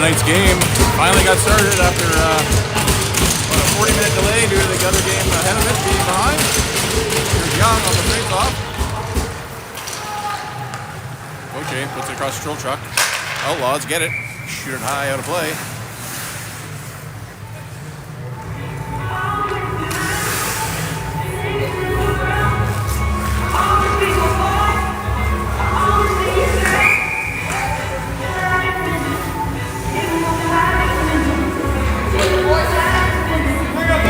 tonight's game finally got started after about a 40-minute delay due to the other game ahead of it being behind. Here's Young on the face-off. Oche puts it across the drill truck. Outlaws get it. Shoot it high, out of play.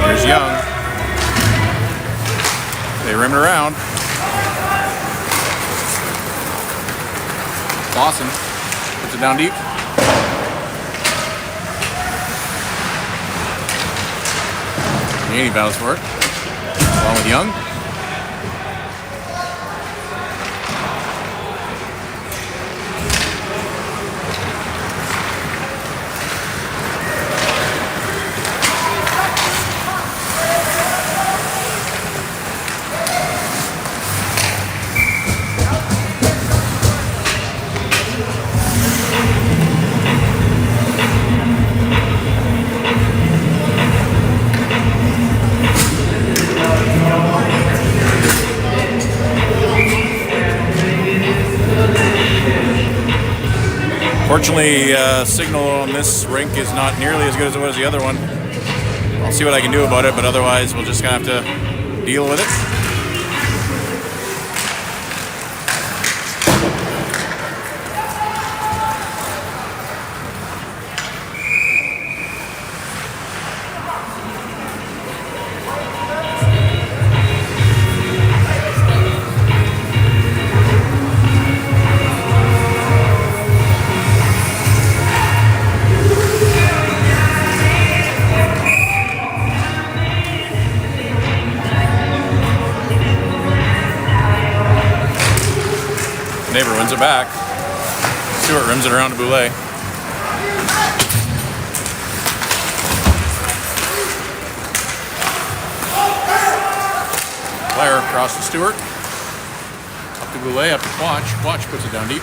Here's Young. They rim it around. Lawson puts it down deep. He battles for it. Along with Young. Fortunately, signal on this rink is not nearly as good as it was the other one. I'll see what I can do about it, but otherwise we'll just gonna have to deal with it. Neighbor wins it back. Stewart rims it around to Boulay. Blair across to Stewart. Up to Boulay, up to Quach. Quach puts it down deep.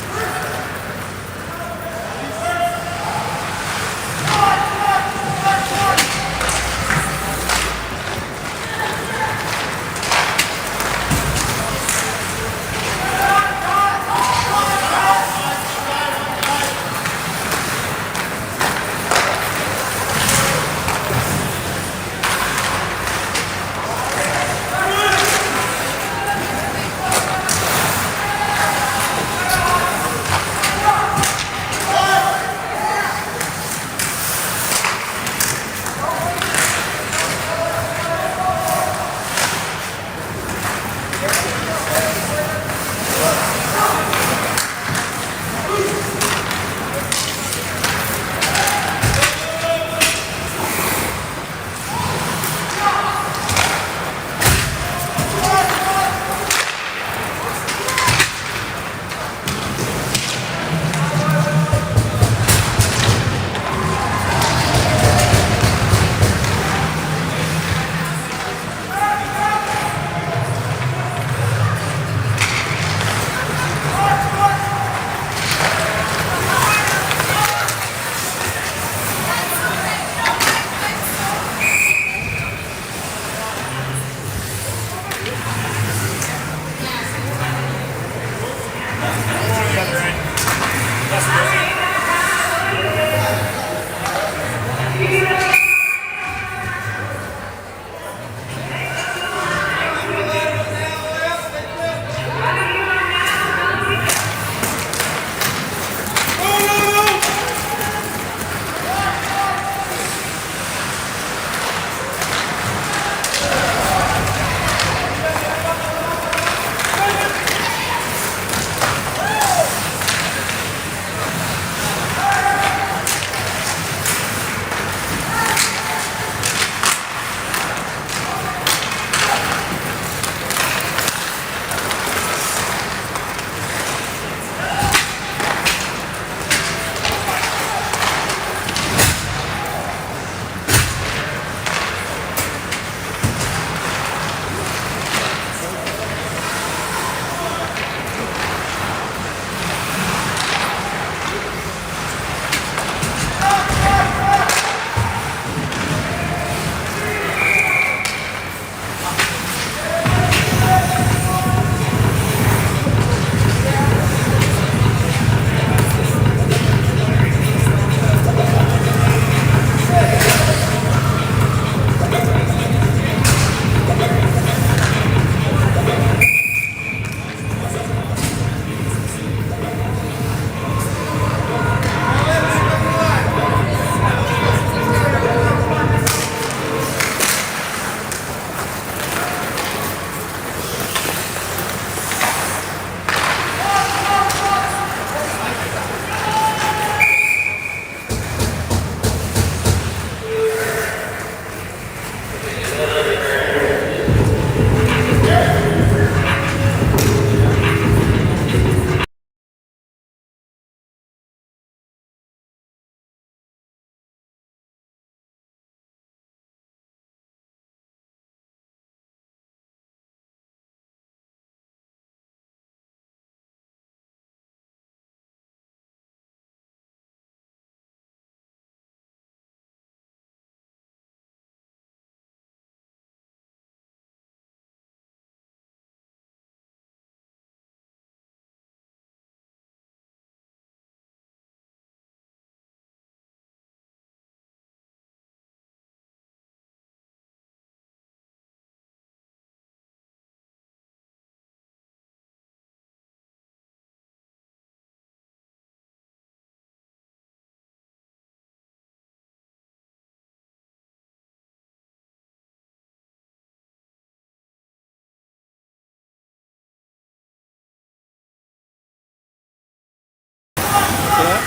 What's that?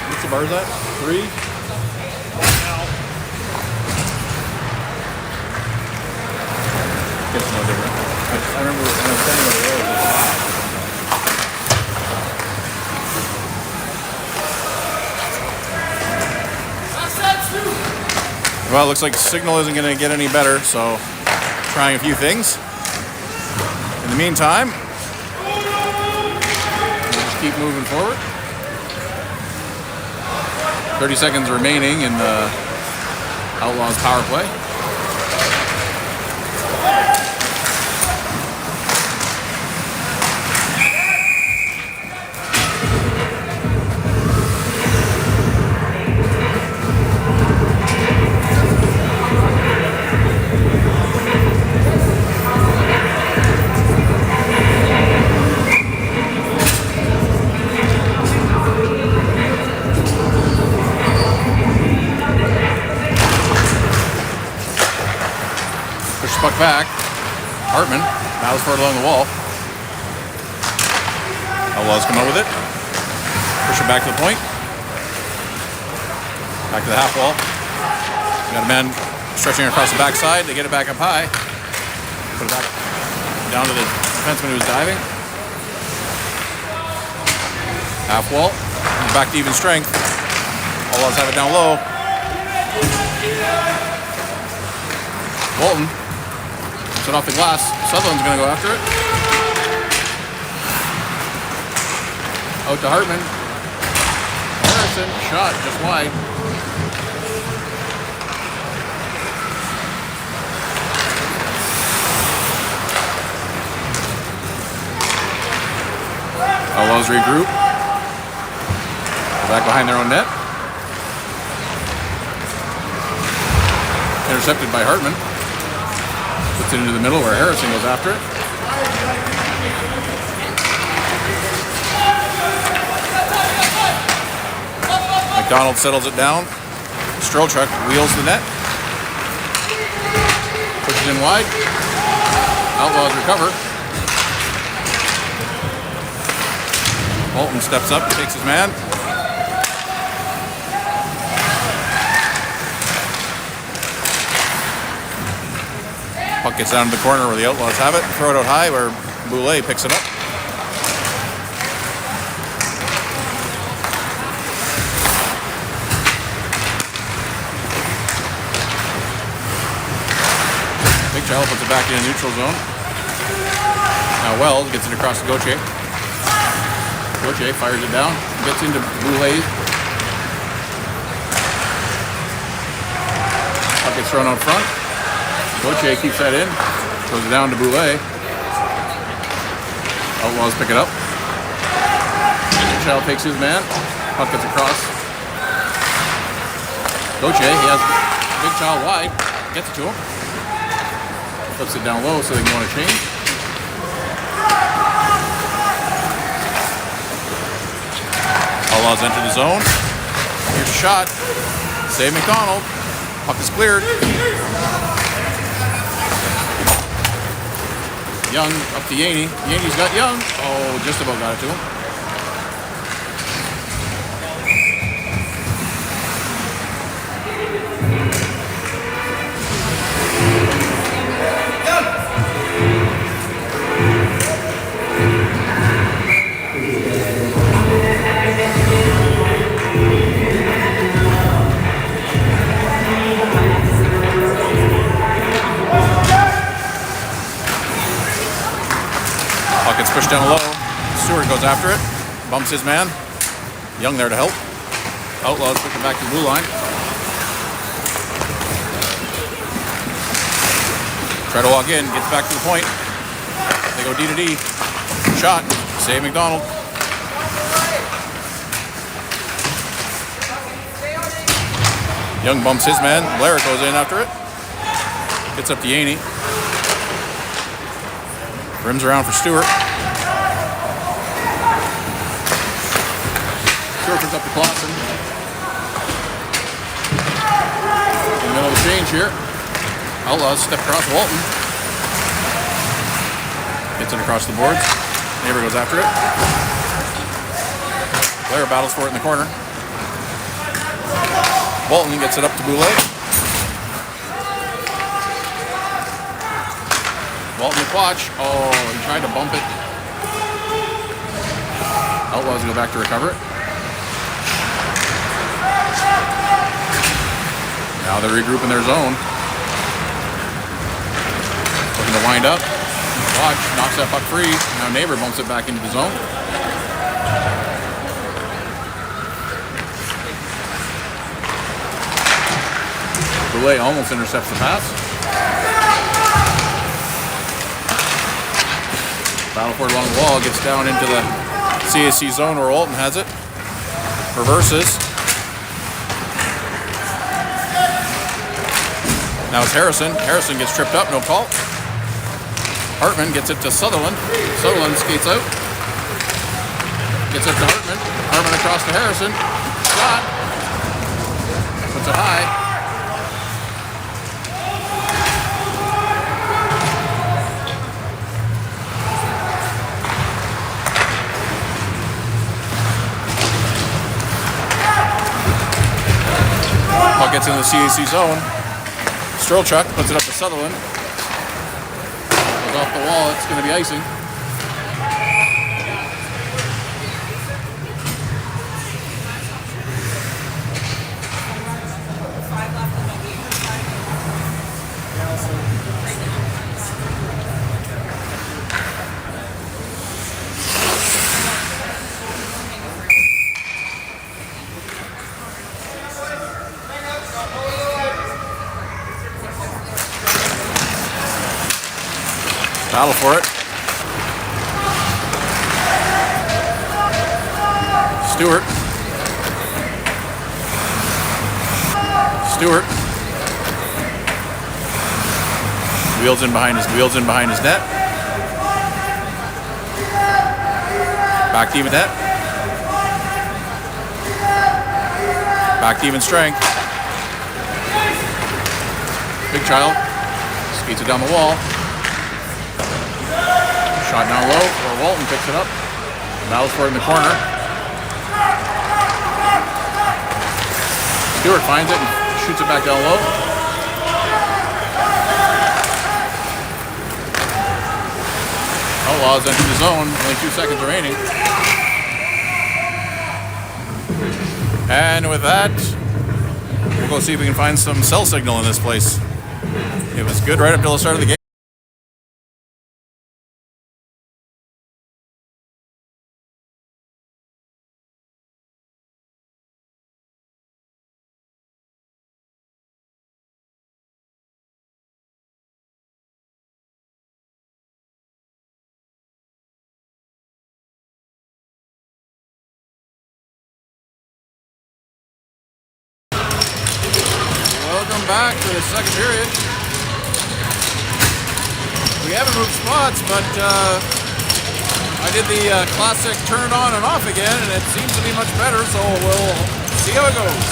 What's the bars at? 3? It's no different. I remember when I was standing over there, it was like, well, it looks like the signal isn't going to get any better, so trying a few things. In the meantime, we'll just keep moving forward. 30 seconds remaining in the Outlaws power play. Puck back. Hartman battles for it along the wall. Outlaws come out with it. Push it back to the point. Back to the half wall. Got a man stretching across the backside. They get it back up high. Put it back down to the defenseman who was diving. Half wall. Back to even strength. Outlaws have it down low. Walton. It off the glass. Sutherland's going to go after it. Out to Hartman. Harrison, shot just wide. Outlaws regroup. Go back behind their own net. Intercepted by Hartman. Puts it into the middle where Harrison goes after it. McDonald settles it down. Strelchuk wheels the net. Pushes in wide. Outlaws recover. Bolton steps up, takes his man. Puck gets down to the corner where the Outlaws have it. Throw it out high where Boulay picks it up. Big Child puts it back in a neutral zone. Now Wells gets it across to Gauthier. Gauthier fires it down. Gets into Boulay. Puck gets thrown out front. Gauthier keeps that in, throws it down to Boulay. Outlaws pick it up. Child takes his man. Puck gets across. Gauthier, he has Big Child wide. Gets it to him. Flips it down low so they can go on a change. Outlaws enter the zone. Here's a shot. Save McDonald. Puck is cleared. Young up to Yaney. Yaney's got Young. Oh, just about got it to him. Gets pushed down low. Stewart goes after it. Bumps his man. Young there to help. Outlaws push it back to the blue line. Try to walk in. Gets back to the point. They go D to D. Shot. Save McDonald. Young bumps his man. Blair goes in after it. Gets up to Yaney. Rims around for Stewart. Stewart picks up the Clausen. In the middle of the change here. Outlaws step across Walton. Gets it across the boards. Neighbor goes after it. Blair battles for it in the corner. Walton gets it up to Boulay. Walton the Quatch. Oh, he tried to bump it. Outlaws go back to recover it. Now they regroup in their zone. Looking to wind up. Watch, knocks that puck free. Now Neighbor bumps it back into the zone. Boulay almost intercepts the pass. Battle for it along the wall, gets down into the CAC zone where Walton has it. Reverses. Now it's Harrison. Harrison gets tripped up, no call. Hartman gets it to Sutherland. Sutherland skates out. Gets it to Hartman. Hartman across to Harrison. Shot. Puts it high. Puck gets in the CAC zone. Strelchuk puts it up to Sutherland. Goes off the wall. It's going to be icing. Battle for it. Stewart. Wheels in behind his net. Back to even net. Back to even strength. Big Child skates it down the wall. Shot down low, or Walton picks it up. Battles for it in the corner. Stewart finds it and shoots it back down low. Outlaws enter the zone, only 2 seconds remaining. And with that, we'll go see if we can find some cell signal in this place. It was good right up till the start of the game. Welcome back to the second period. We haven't moved spots, but I did the classic turn it on and off again, and it seems to be much better, so we'll see how it goes.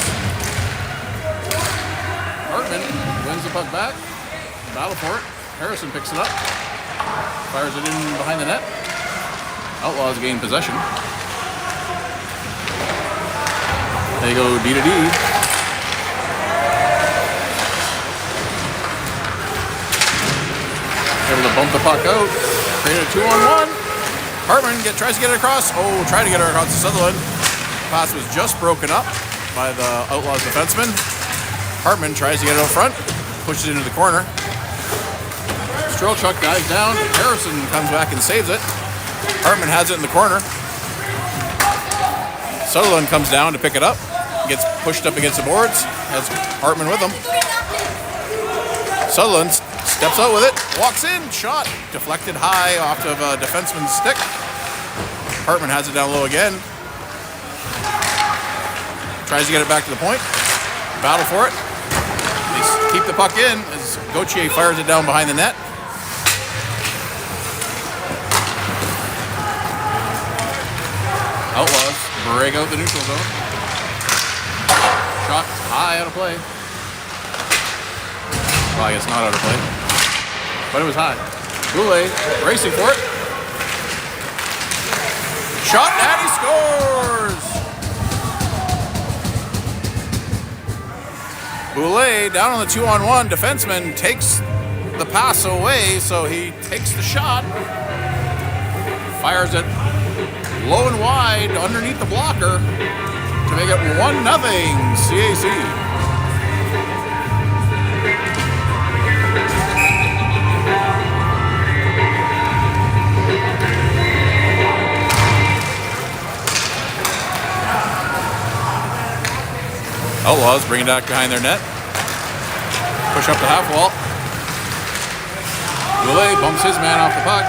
Hartman wins the puck back. Battle for it. Harrison picks it up. Fires it in behind the net. Outlaws gain possession. They go D to D. Able to bump the puck out. Created a 2-on-1. Hartman tries to get it across. Tried to get her across to Sutherland. Pass was just broken up by the Outlaws defenseman. Hartman tries to get it out front. Pushes it into the corner. Strelchuk dives down. Harrison comes back and saves it. Hartman has it in the corner. Sutherland comes down to pick it up. Gets pushed up against the boards. Has Hartman with him. Sutherland steps out with it, walks in, shot, deflected high off of a defenseman's stick. Hartman has it down low again. Tries to get it back to the point. Battle for it. They keep the puck in as Gauthier fires it down behind the net. Outlaws break out the neutral zone. Shot high out of play. Well, I guess not out of play. But it was high. Boulay racing for it. Shot and he scores! Boulay down on the 2-on-1. Defenseman takes the pass away, so he takes the shot. Fires it low and wide underneath the blocker to make it 1-0 CAC. Outlaws bring it back behind their net. Push up the half wall. Boulay bumps his man off the puck.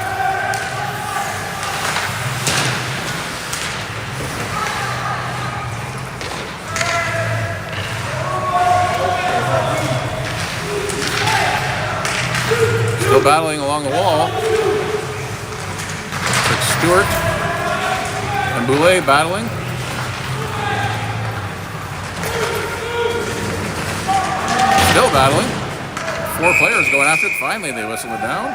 Still battling along the wall. It's Stewart and Boulay battling. Still battling. 4 players going after it. Finally, they whistle it down.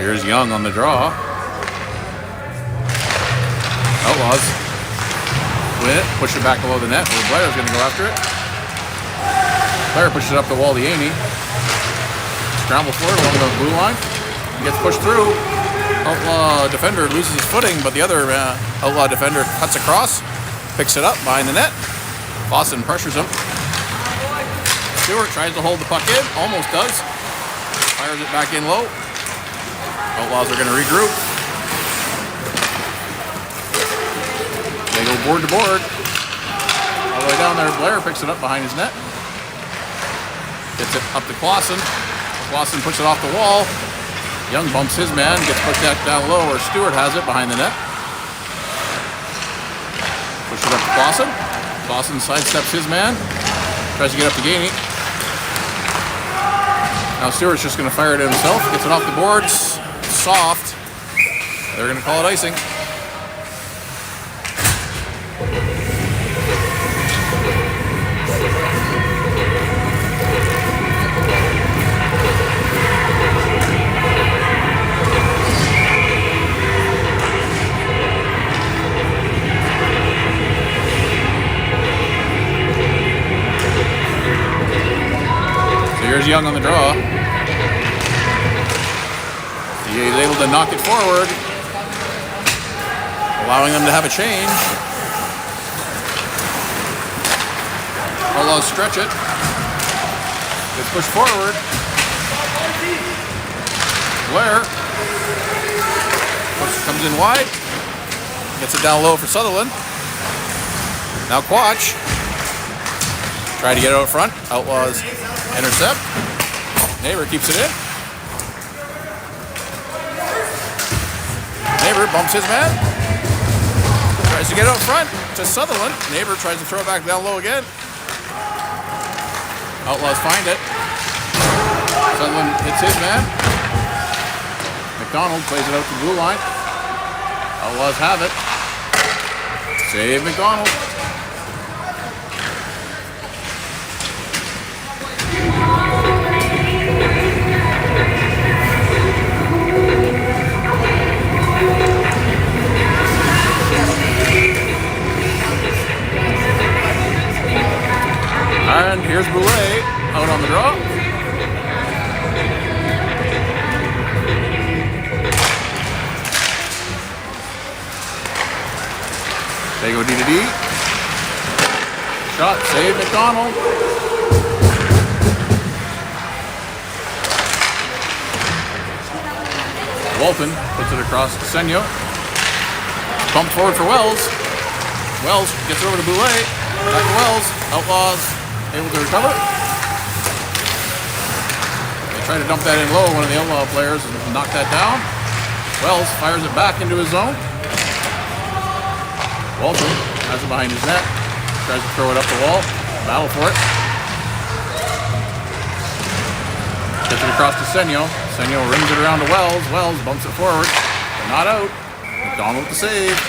Here's Young on the draw. Outlaws win it, push it back below the net where Blair's going to go after it. Blair pushes it up the wall to Yaney. Scramble for it along the blue line. He gets pushed through. Outlaw defender loses his footing, but the other Outlaw defender cuts across, picks it up behind the net. Boston pressures him. Stewart tries to hold the puck in, almost does. Fires it back in low. Outlaws are going to regroup. They go board to board. All the way down there, Blair picks it up behind his net. Gets it up to Clausen. Clausen puts it off the wall. Young bumps his man, gets pushed that down low where Stewart has it behind the net. Pushes it up to Clausen. Clausen sidesteps his man. Tries to get up to Gainey. Now Stewart's just going to fire it himself. Gets it off the boards. Soft. They're going to call it icing. So here's Young on the draw. He's able to knock it forward, allowing them to have a change. Outlaws stretch it. Gets pushed forward. Blair comes in wide. Gets it down low for Sutherland. Now Quach. Try to get it out front. Outlaws intercept. Neighbor keeps it in. Neighbor bumps his man. Tries to get out front to Sutherland. Neighbor tries to throw it back down low again. Outlaws find it. Sutherland hits his man. McDonald plays it out to the blue line. Outlaws have it. Save McDonald. And here's Boulay out on the draw. They go D to D. Shot, save McDonald. Walton puts it across to Senyo. Bumped forward for Wells. Wells gets it over to Boulay. Back to Wells. Outlaws able to recover. They try to dump that in low. One of the Outlaw players knocked that down. Wells fires it back into his zone. Walton has it behind his net. Tries to throw it up the wall. Battle for it. Gets it across to Senyo. Senyo rings it around to Wells. Wells bumps it forward. But not out. McDonald with the save.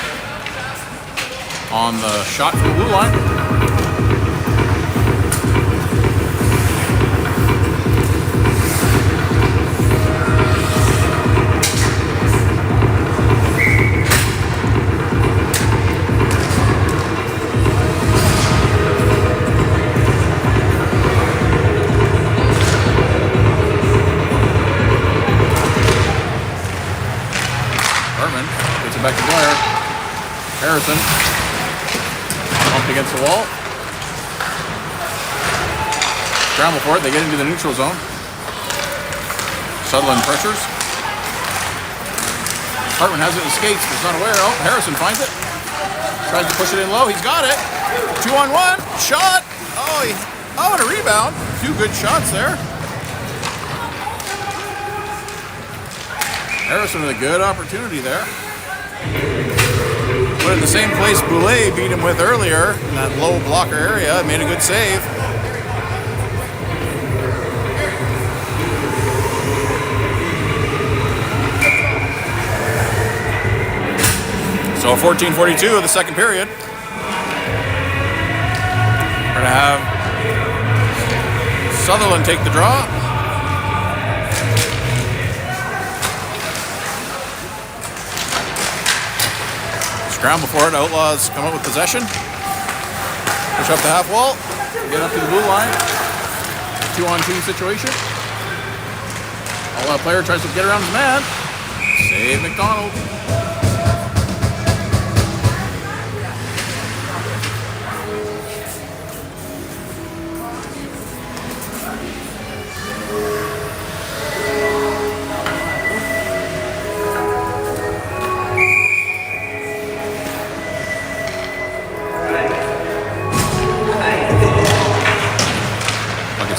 On the shot from the blue line. Back to Blair. Harrison bumped against the wall. Scramble for it. They get into the neutral zone. Sutherland pressures. Hartman has it in skates, but he's not aware. Oh, Harrison finds it. Tries to push it in low. He's got it. 2-on-1. Shot. Oh, and a rebound. Two good shots there. Harrison with a good opportunity there. Put it in the same place Boulay beat him with earlier in that low blocker area. Made a good save. So 14:42 of the second period. We're going to have Sutherland take the draw. Scramble for it. Outlaws come up with possession. Push up the half wall. Get up to the blue line. 2-on-2 situation. Outlaw player tries to get around his man. Save McDonald.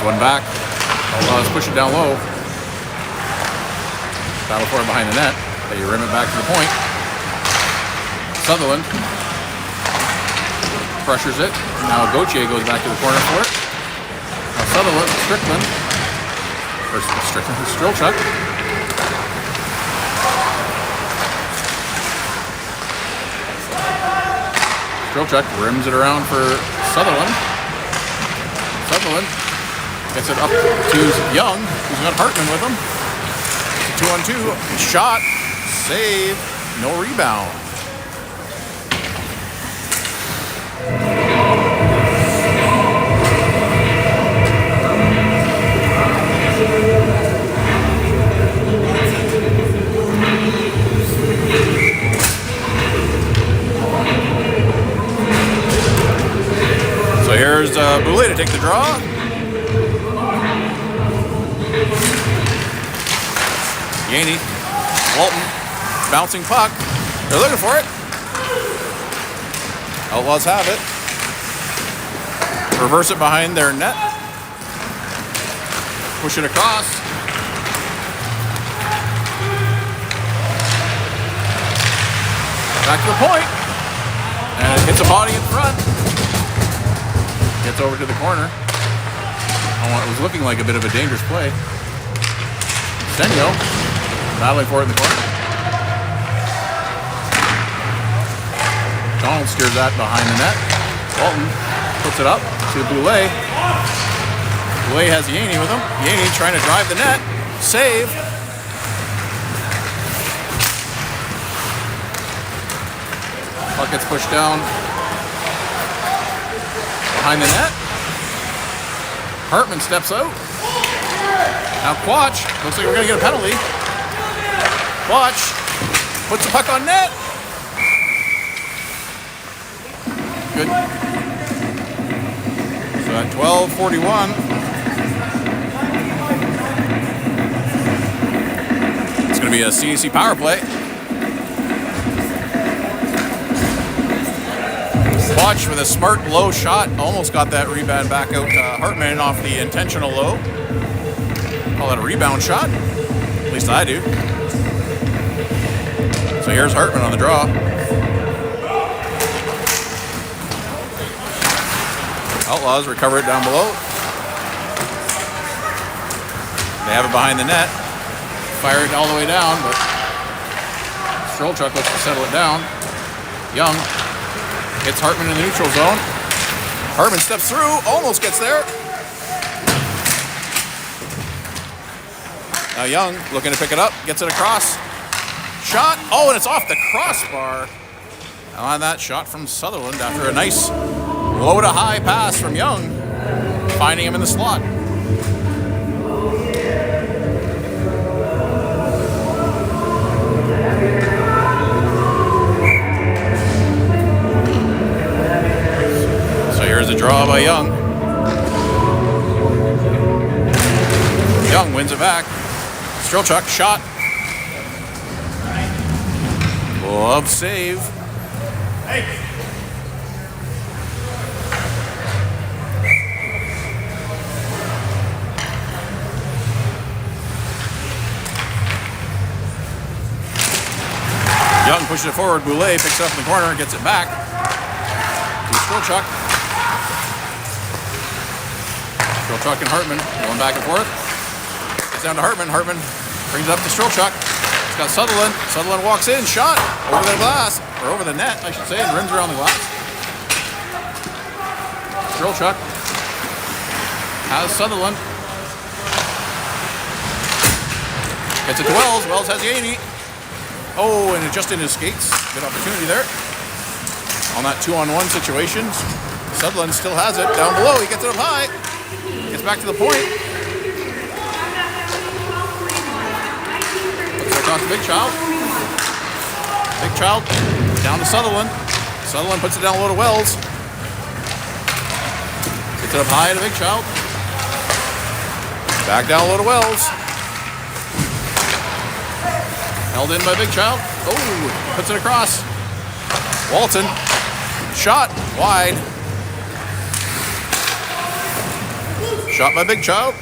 One back. Outlaws push it down low. Battle for it behind the net. They rim it back to the point. Sutherland pressures it. Now Gauthier goes back to the corner for it. Now Sutherland, Strelchuk. Strelchuk rims it around for Sutherland. Sutherland gets it up to Young, who's got Hartman with him. 2-on-2, shot, save, no rebound. So here's Boulay to take the draw. Yaney, Walton, bouncing puck. They're looking for it. Outlaws have it. Reverse it behind their net. Push it across. Back to the point. And it hits a body in front. Gets over to the corner. Oh, it was looking like a bit of a dangerous play. Senyo battling for it in the corner. Donald steers that behind the net. Walton puts it up to Boulay. Boulay has Yaney with him. Yaney trying to drive the net. Save. Puck gets pushed down behind the net. Hartman steps out. Now Quach, looks like we're going to get a penalty. Quach puts the puck on net. Good. So at 12:41. It's going to be a CAC power play. Quach with a smart low shot. Almost got that rebound back out to Hartman off the intentional low. Call that a rebound shot. At least I do. So here's Hartman on the draw. Outlaws recover it down below. They have it behind the net. Fired all the way down, but Stroll Truck looks to settle it down. Young hits Hartman in the neutral zone. Hartman steps through, almost gets there. Now Young looking to pick it up, gets it across. Shot, oh, and it's off the crossbar. On that shot from Sutherland after a nice low to high pass from Young, finding him in the slot. So here's a draw by Young. Young wins it back. Strelchuk shot. Glove save. Hey. Young pushes it forward. Boulay picks it up in the corner, gets it back to Strelchuk. Strelchuk and Hartman going back and forth. Gets down to Hartman. Hartman brings it up to Strelchuk. It's got Sutherland. Sutherland walks in, shot over the glass, or over the net, I should say, and rims around the glass. Strelchuk has Sutherland. Gets it to Wells. Wells has Yaney. Oh, and it just in his skates. Good opportunity there. On that 2-on-1 situation. Sutherland still has it. Down below, he gets it up high. Gets back to the point. Puts it across to Big Child. Big Child down to Sutherland. Sutherland puts it down low to Wells. Gets it up high to Big Child. Back down low to Wells. Held in by Big Child. Oh, puts it across. Walton. Shot wide. Shot by Big Child.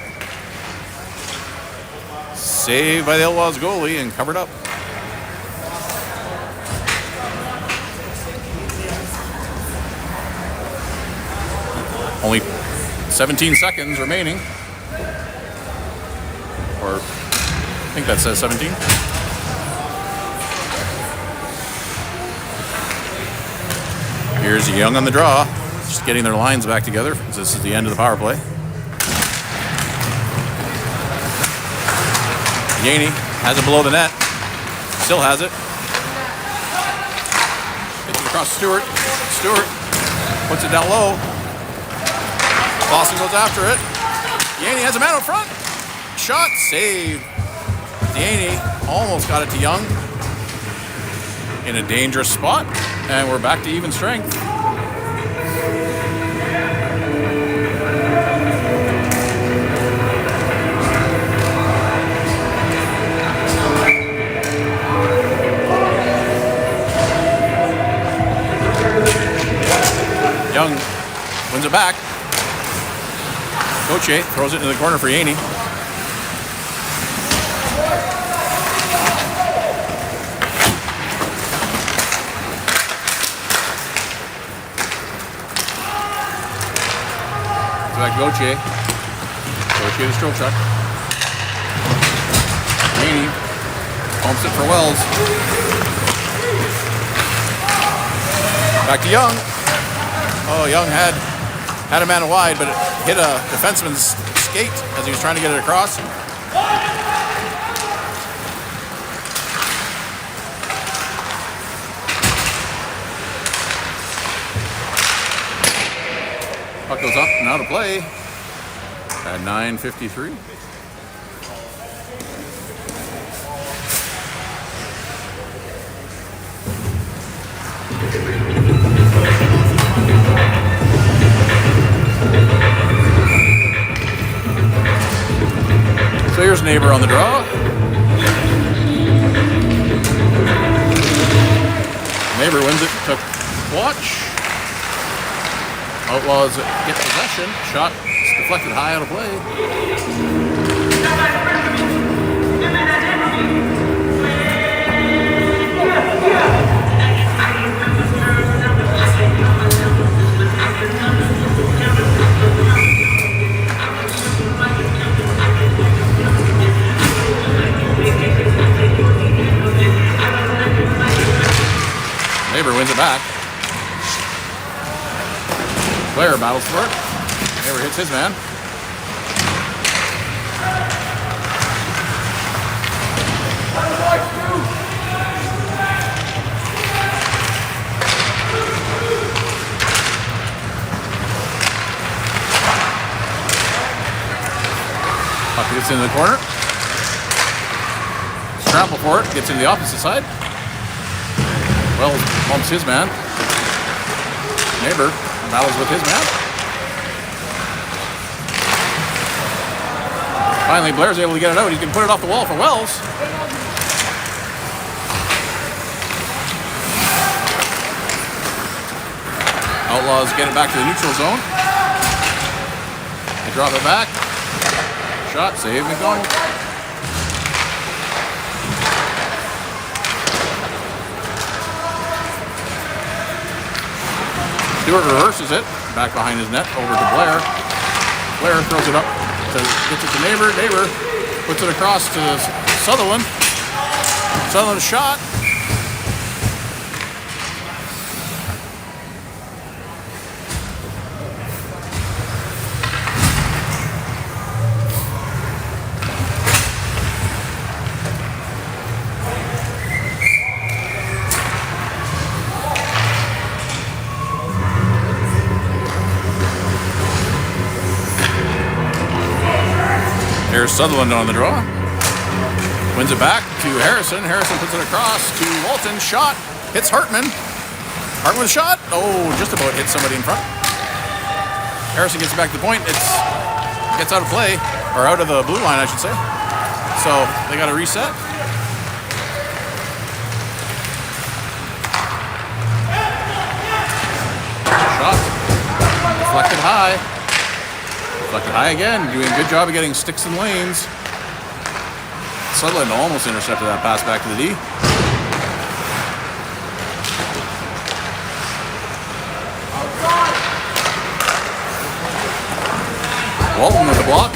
Saved by the Outlaws goalie and covered up. Only 17 seconds remaining. Or I think that says 17. Here's Young on the draw, just getting their lines back together. This is the end of the power play. Yaney has it below the net, still has it. Gets it across to Stewart. Stewart puts it down low. Boston goes after it. Yaney has a man up front. Shot, save. Yaney almost got it to Young in a dangerous spot. And we're back to even strength. Young wins it back. Gauthier throws it into the corner for Yaney. Back Gauthier. Gauthier to Strelchuk. Yaney pumps it for Wells. Back to Young. Oh, Young had a man wide, but it hit a defenseman's skate as he was trying to get it across. Puck goes up and out of play at 9:53. So here's Neighbor on the draw. Neighbor wins it to Watch. Outlaws get possession. Shot deflected high out of play. back. Blair battles for it. Neighbor hits his man. Puck gets into the corner. Scramble for it. Gets into the opposite side. Wells bumps his man. Neighbor battles with his man. Finally, Blair's able to get it out. He can put it off the wall for Wells. Outlaws get it back to the neutral zone. They drop it back. Shot, save, McDonald. Stewart reverses it. Back behind his net, over to Blair. Blair throws it up. Gets it to Neighbor. Neighbor puts it across to Sutherland. Sutherland's shot. Here's Sutherland on the draw. Wins it back to Harrison. Harrison puts it across to Walton. Shot. Hits Hartman. Hartman with a shot. Oh, just about hits somebody in front. Harrison gets it back to the point. It gets out of play. Or out of the blue line, I should say. So they got to reset. Shot. Deflected high. Deflected high again, doing a good job of getting sticks and lanes. Sutherland almost intercepted that pass back to the D. Walton with the block.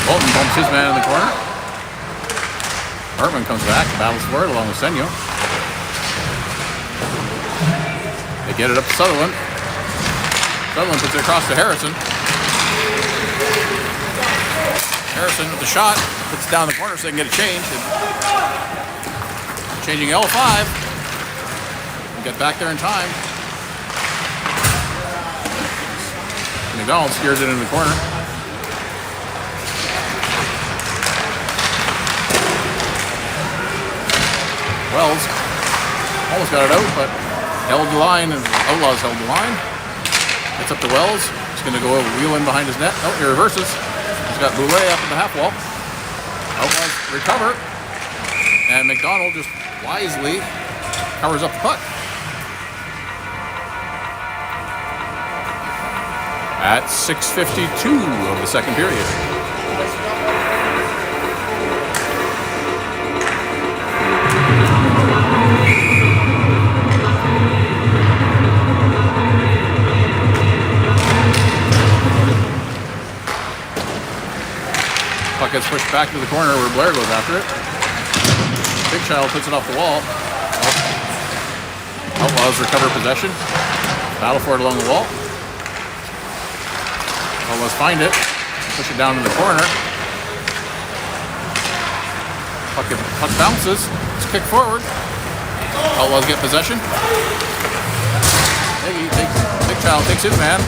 Walton bumps his man in the corner. Hartman comes back, battles for it along with Senyo. They get it up to Sutherland. Sutherland puts it across to Harrison. Harrison with the shot, puts it down the corner so they can get a change. Changing L5. And get back there in time. McDonald steers it into the corner. Wells almost got it out, but held the line, and Outlaws held the line. Gets up to Wells. He's going to go wheel in behind his net. Oh, he reverses. He's got Boulay up in the half wall. Outlaws recover. And McDonald just wisely covers up the puck. At 6:52 of the second period. Puck gets pushed back to the corner where Blair goes after it. Big Child puts it off the wall. Outlaws recover possession. Battle for it along the wall. Outlaws find it. Push it down to the corner. Puck bounces. It's kicked forward. Outlaws get possession. Big Child takes his man.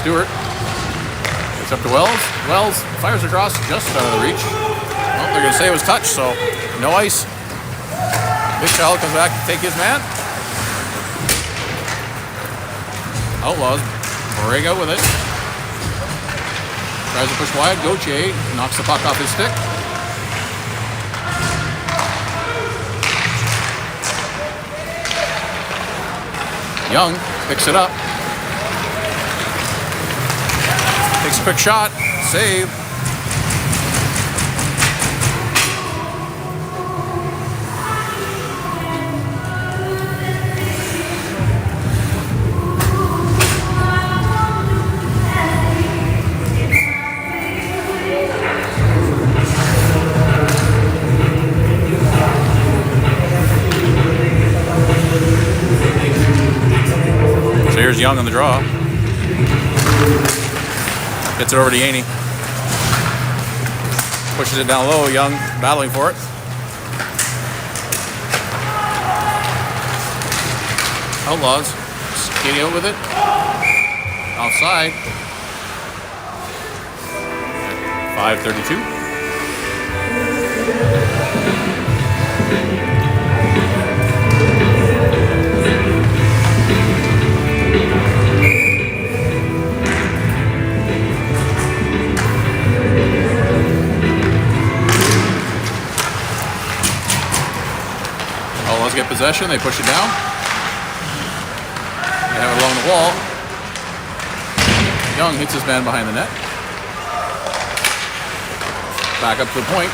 Stewart gets up to Wells. Wells fires across just out of the reach. Well, they're going to say it was touch, so no ice. Big Child comes back to take his man. Outlaws break out with it. Tries to push wide. Gauthier knocks the puck off his stick. Young picks it up. Takes a quick shot. Save. Young on the draw. Gets it over to Yaney. Pushes it down low. Young battling for it. Outlaws skating out with it. Offside. 5:32. Outlaws get possession. They push it down. They have it along the wall. Young hits his man behind the net. Back up to the point.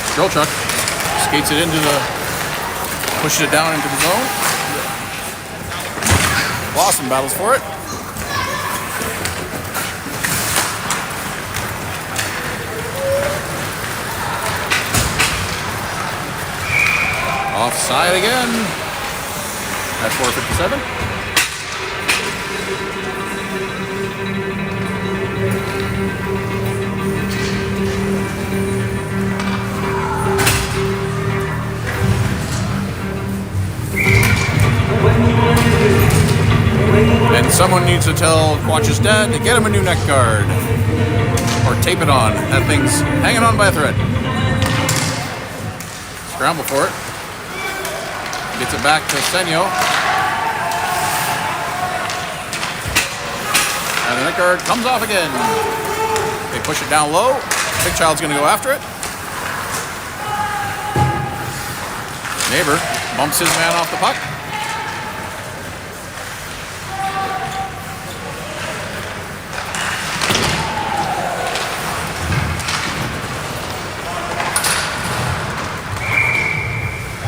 Strelchuk skates it into the, pushes it down into the zone. Lawson battles for it. Offside again at 4:57. And someone needs to tell Quatch's dad to get him a new neck guard. Or tape it on. That thing's hanging on by a thread. Scramble for it. Gets it back to Senyo. And the neck guard comes off again. They push it down low. Big Child's going to go after it. Neighbor bumps his man off the puck.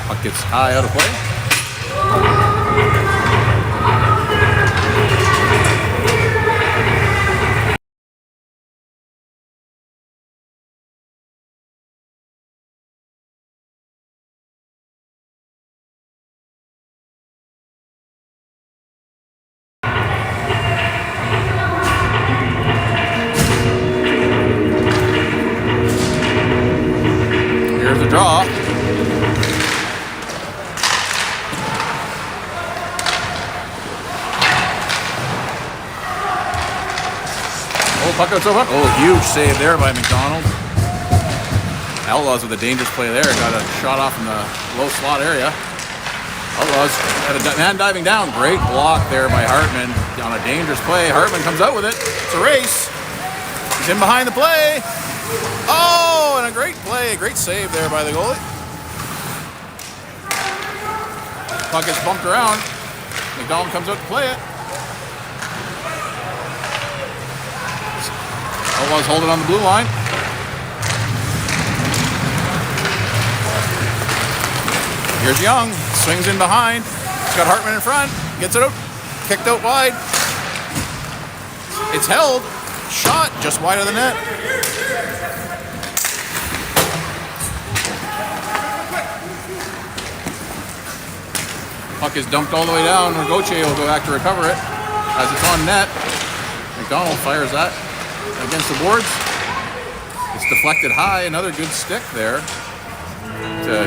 Puck gets high out of play. Here's the draw. Puck out so far. Oh, huge save there by McDonald. Outlaws with a dangerous play there. Got a shot off in the low slot area. Outlaws had a man diving down. Great block there by Hartman on a dangerous play. Hartman comes out with it. It's a race. He's in behind the play. Oh, and a great play. A great save there by the goalie. Puck gets bumped around. McDonald comes out to play it. Outlaws hold it on the blue line. Here's Young. Swings in behind. He's got Hartman in front. Gets it out. Kicked out wide. It's held. Shot just wide of the net. Puck is dumped all the way down. Gauthier will go back to recover it as it's on net. McDonald fires that against the boards. It's deflected high. Another good stick there to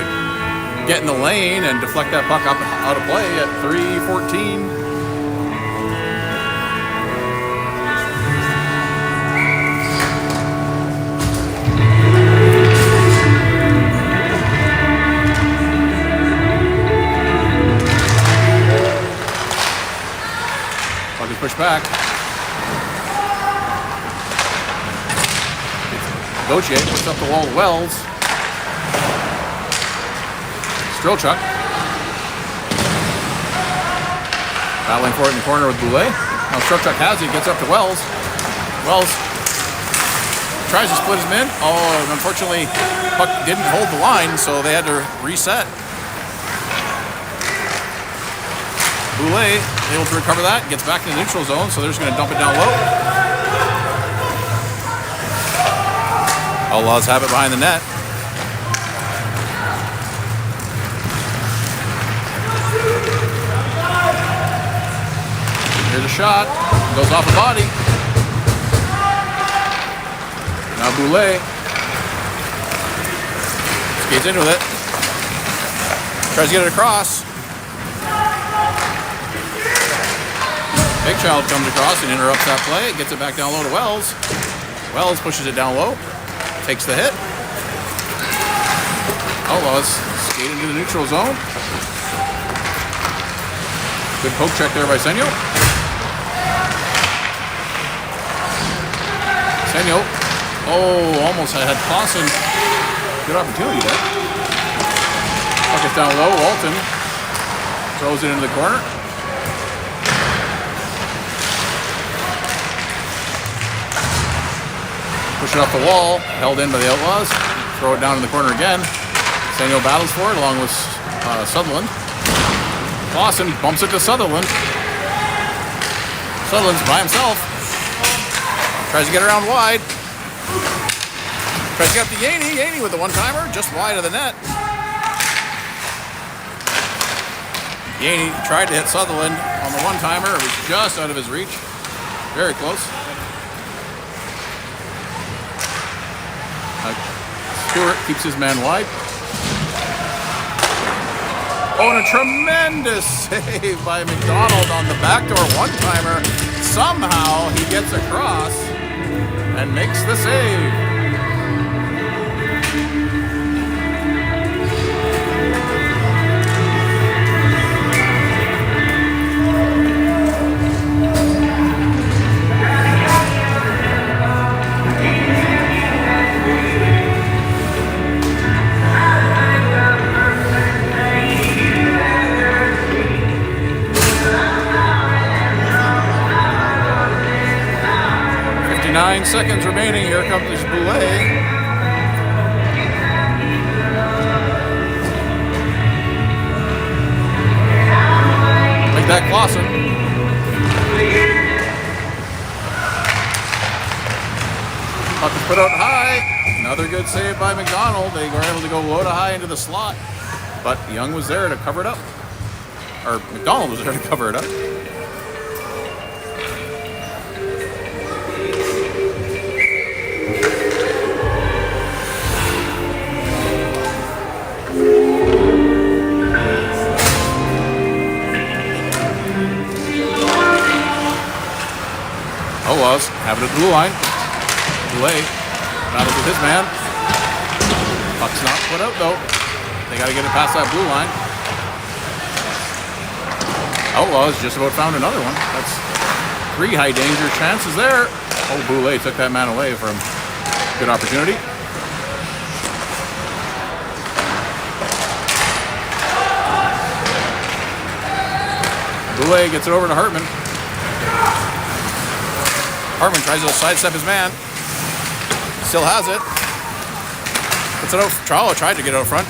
get in the lane and deflect that puck up out of play at 3:14. Puck is pushed back. Gauthier puts up the wall to Wells. Strelchuk. Battling for it in the corner with Boulet. Now Strelchuk has it, gets up to Wells. Wells tries to split his men. Oh, and unfortunately, puck didn't hold the line, so they had to reset. Boulet able to recover that, gets back in the neutral zone, so they're just going to dump it down low. Outlaws have it behind the net. Here's a shot. Goes off the body. Now Boulay skates in with it. Tries to get it across. Big Child comes across and interrupts that play. Gets it back down low to Wells. Wells pushes it down low. Takes the hit. Outlaws skate into the neutral zone. Good poke check there by Senyo. Senyo. Oh, almost had Clausen. Good opportunity there. Puck is down low. Walton throws it into the corner. Push it off the wall. Held in by the Outlaws. Throw it down in the corner again. Senyo battles for it along with Sutherland. Clausen bumps it to Sutherland. Sutherland's by himself. Tries to get around wide. Tries to get up to Yaney. Yaney with the one-timer, just wide of the net. Yaney tried to hit Sutherland on the one-timer. It was just out of his reach. Very close. Stewart keeps his man wide. Oh, and a tremendous save by McDonald on the backdoor one-timer. Somehow he gets across and makes the save. Nine seconds remaining. Here comes this Boulay. Like that, Clausen. Puck is put out high. Another good save by McDonald. They were able to go low to high into the slot, but Young was there to cover it up. Or McDonald was there to cover it up. Outlaws have it at the blue line. Boulay battles with his man. Puck's not put out though. They got to get it past that blue line. Outlaws just about found another one. That's 3 high danger chances there. Oh, Boulay took that man away from good opportunity. Boulay gets it over to Hartman. Hartman tries to sidestep his man. Still has it. Puts it out. Charlo tried to get out front.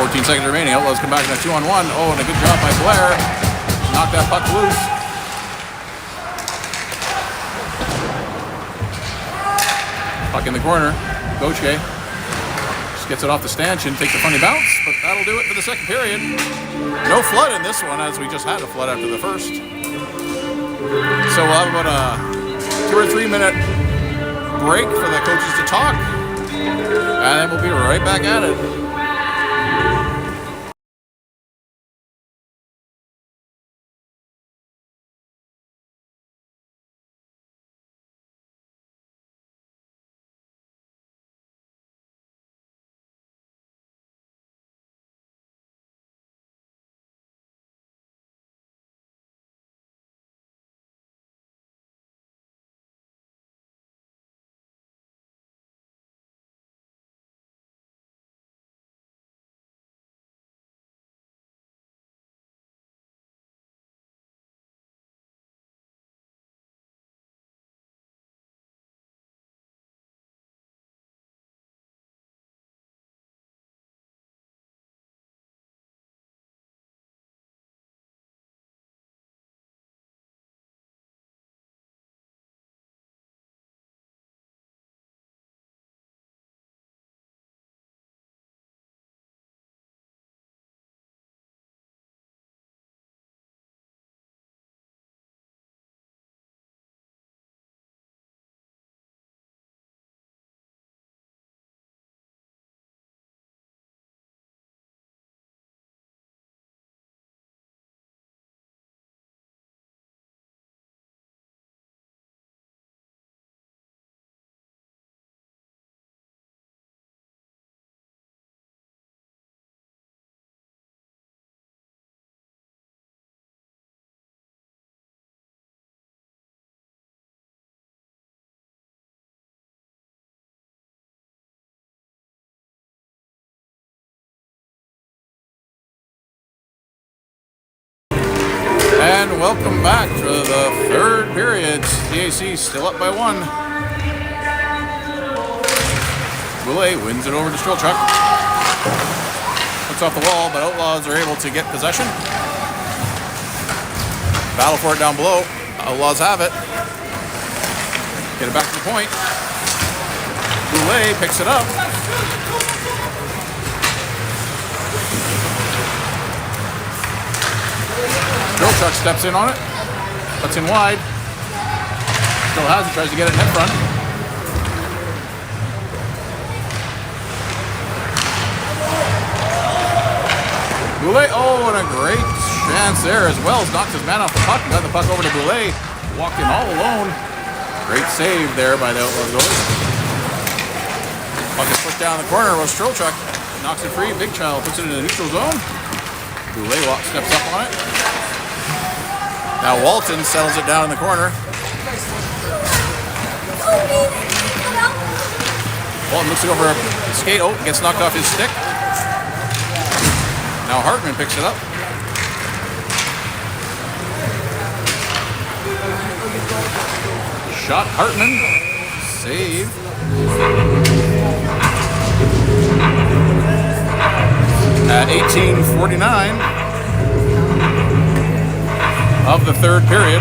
"14 seconds remaining. Outlaws come back in a 2-on-1. Oh, and a good job by Blair. Knock that puck loose. Puck in the corner. Gauthier just gets it off the stanchion, takes a funny bounce, but that'll do it for the second period. No flood in this one, as we just had a flood after the first. So we'll have about a 2 or 3 minute break for the coaches to talk, and then we'll be right back at it. welcome back to the third period. CAC still up by 1. Boulay wins it over to Strelchuk. Puts off the wall, but Outlaws are able to get possession. Battle for it down below. Outlaws have it. Get it back to the point. Boulay picks it up. Strelchuk steps in on it. Puts in wide. Still has it. Tries to get it net front. Boulay, oh, and a great chance there as well. Knocks his man off the puck. Got the puck over to Boulay. Walked in all alone. Great save there by the Outlaws goalie. Puck is pushed down the corner. Well, Strelchuk knocks it free. Big Child puts it in the neutral zone. Boulay steps up on it. Now Walton settles it down in the corner. Walton looks over a skate. Oh, gets knocked off his stick. Now Hartman picks it up. Shot Hartman. Save. At 18:49 of the third period.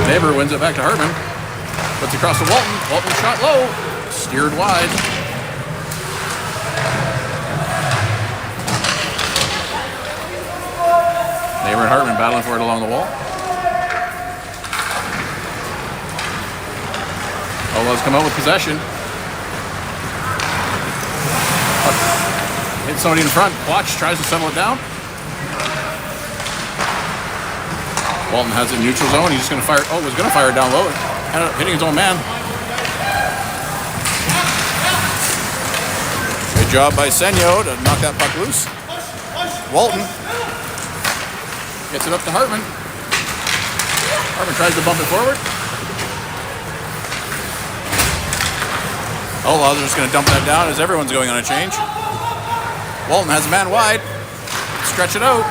Neighbor wins it back to Hartman. Puts it across to Walton. Walton shot low. Steered wide. Neighbor and Hartman battling for it along the wall. Outlaws come out with possession. Hit somebody in front. Watch tries to settle it down. Walton has it in neutral zone. He's just going to fire. Oh, was going to fire it down low. Ended up hitting his own man. Good job by Senyo to knock that puck loose. Walton gets it up to Hartman. Hartman tries to bump it forward. Outlaws are just going to dump that down as everyone's going on a change. Walton has a man wide. Stretch it out.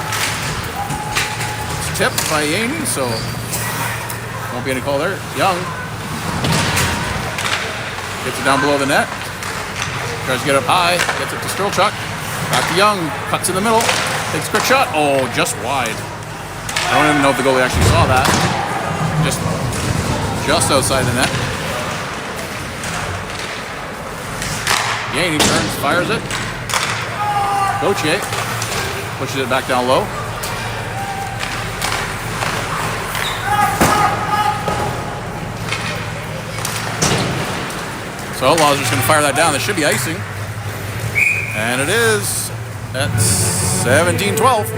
It's tipped by Yaney, so won't be any call there. Young gets it down below the net. Tries to get up high. Gets it to Strelchuk. Back to Young. Cuts in the middle. Takes a quick shot. Oh, just wide. I don't even know if the goalie actually saw that. Just outside the net. Yaney turns, fires it. Gauthier pushes it back down low. So Outlaws are just going to fire that down. There should be icing. And it is at 17-12.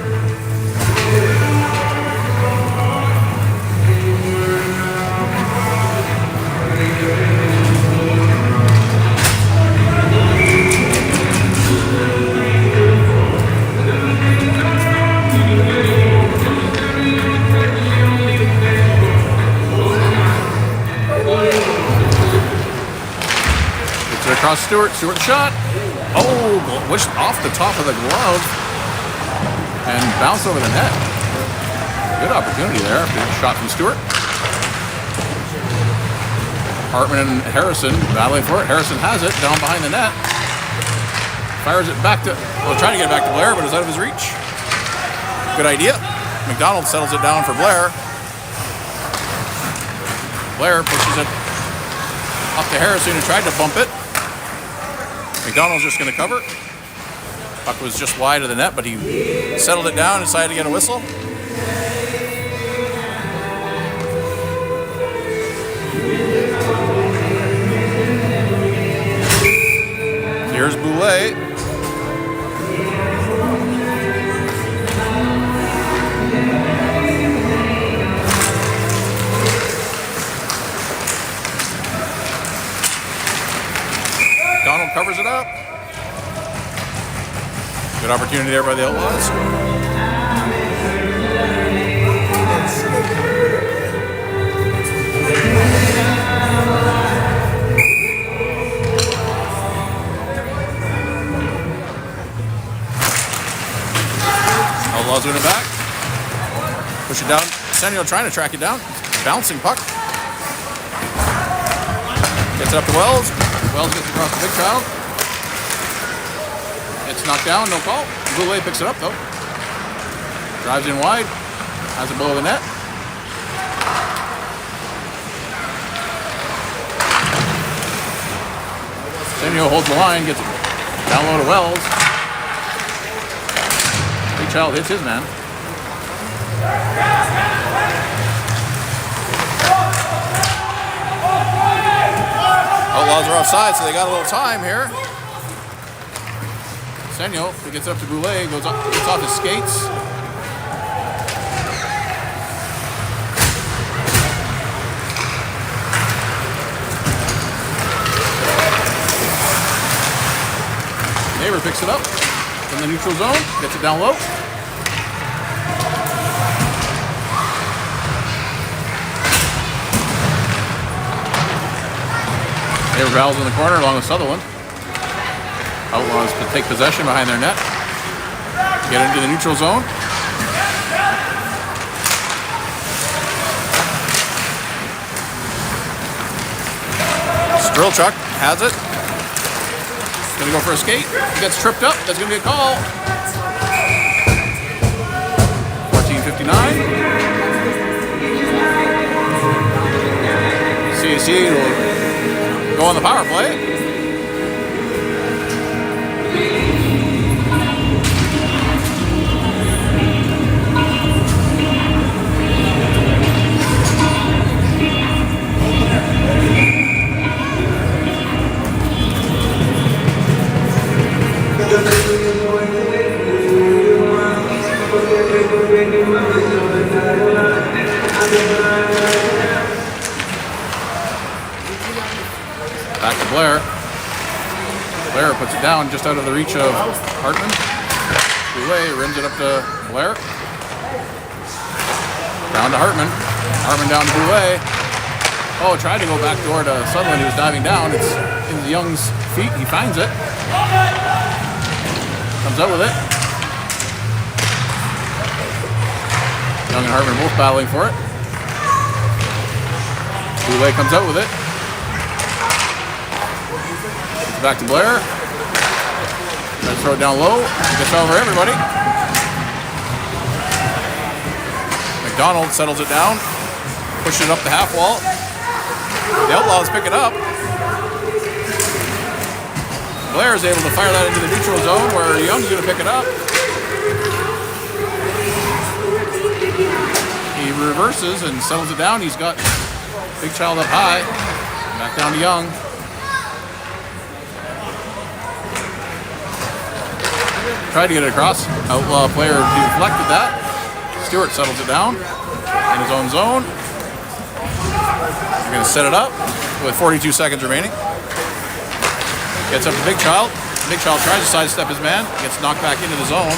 Across Stewart. Stewart shot. Oh, wished off the top of the glove and bounced over the net. Good opportunity there. Good shot from Stewart. Hartman and Harrison battling for it. Harrison has it down behind the net. Fires it back to, well, trying to get it back to Blair, but it's out of his reach. Good idea. McDonald settles it down for Blair. Blair pushes it up to Harrison, who tried to bump it. McDonald's just going to cover. Puck was just wide of the net, but he settled it down and decided to get a whistle. Here's Boulay. Donald covers it up. Good opportunity there by the Outlaws. Push it down. Senio trying to track it down. Bouncing puck. Gets it up to Wells. Wells gets across the big child. It's knocked down, no call. Goulet picks it up though. Drives in wide. Has it below the net. Senio holds the line, gets it down low to Wells. Big child hits his man. Outlaws are offside, so they got a little time here. Senio, he gets up to Goulet, gets off his skates. Neighbor picks it up in the neutral zone, gets it down low. Neighbor battles in the corner along with Sutherland. Outlaws to take possession behind their net. Get into the neutral zone. Strelchuk has it. Gonna go for a skate. He gets tripped up. That's gonna be a call. 14:59. CAC will go on the power play. Back to Blair. Blair puts it down just out of the reach of Hartman. Goulet rims it up to Blair. Down to Hartman. Hartman down to Goulet. Oh, tried to go back door to Sutherland, who was diving down. It's in Young's feet. He finds it. Comes out with it. Young and Hartman both battling for it. Goulet comes out with it. Back to Blair. Tries to throw it down low. Gets over everybody. McDonald settles it down. Pushes it up the half wall. The Outlaws pick it up. Blair is able to fire that into the neutral zone where Young's going to pick it up. He reverses and settles it down. He's got Big Child up high. Back down to Young. Tried to get it across. Outlaw player deflected that. Stewart settles it down in his own zone. We're going to set it up with 42 seconds remaining. Gets up to Big Child. Big Child tries to sidestep his man. Gets knocked back into the zone.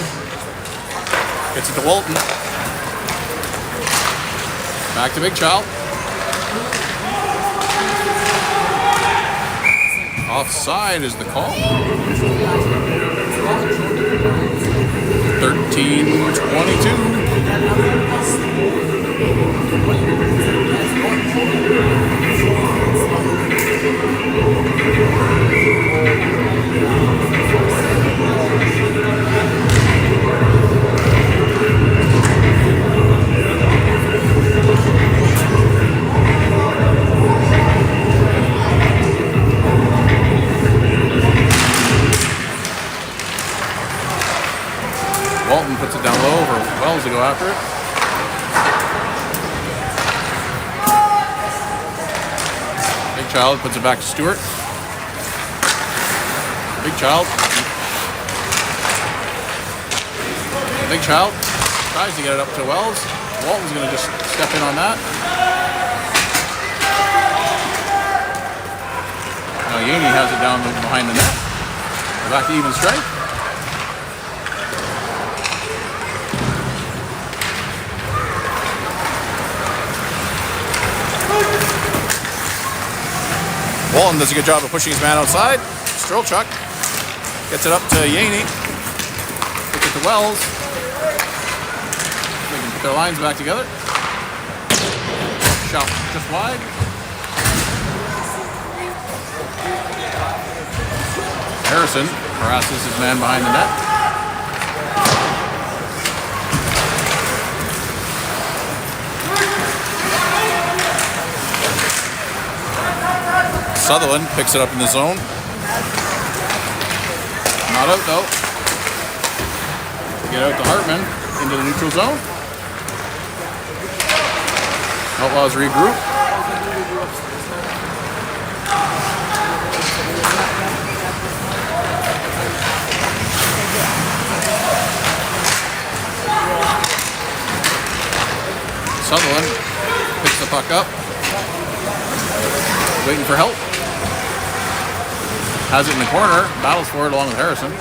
Gets it to Walton. Back to Big Child. Offside is the call. 13-22. Puts it down low for Wells to go after it. Big Child puts it back to Stewart. Big Child. Big Child tries to get it up to Wells. Walton's going to just step in on that. Now Yaney has it down behind the net. We're back to even strength. Walton does a good job of pushing his man outside. Strelchuk gets it up to Yaney. Puts it to Wells. They can their lines back together. Shot just wide. Harrison harasses his man behind the net. Sutherland picks it up in the zone. Not out though. Get out to Hartman into the neutral zone. Outlaws regroup. Sutherland picks the puck up. Waiting for help. Has it in the corner. Battles for it along with Harrison.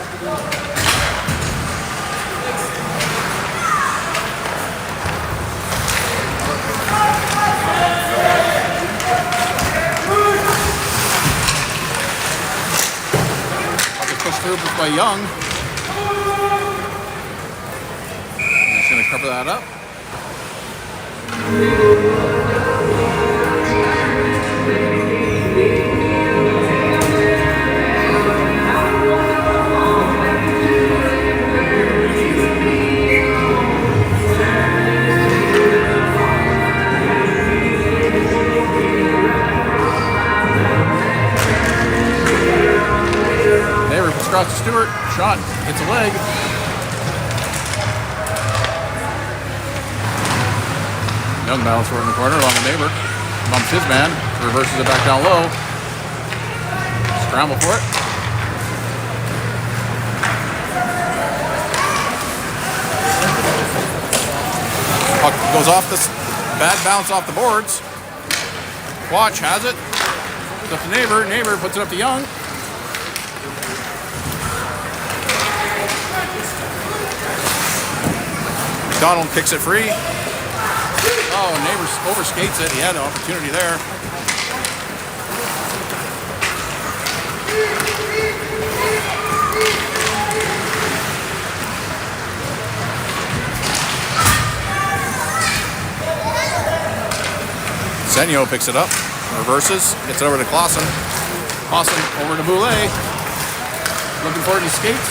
Puck is pushed through by Young. He's going to cover that up. Across to Stewart, shot, hits a leg. Young battles for it in the corner along the neighbor. Bumps his man, reverses it back down low. Scramble for it. Puck goes off this bad bounce off the boards. Watch has it. It's up to neighbor. Neighbor puts it up to Young. Donald kicks it free. Oh, neighbor overskates it. He had an opportunity there. Senio picks it up, reverses, gets it over to Clausen. Clausen over to Boulay. Looking for it, he skates.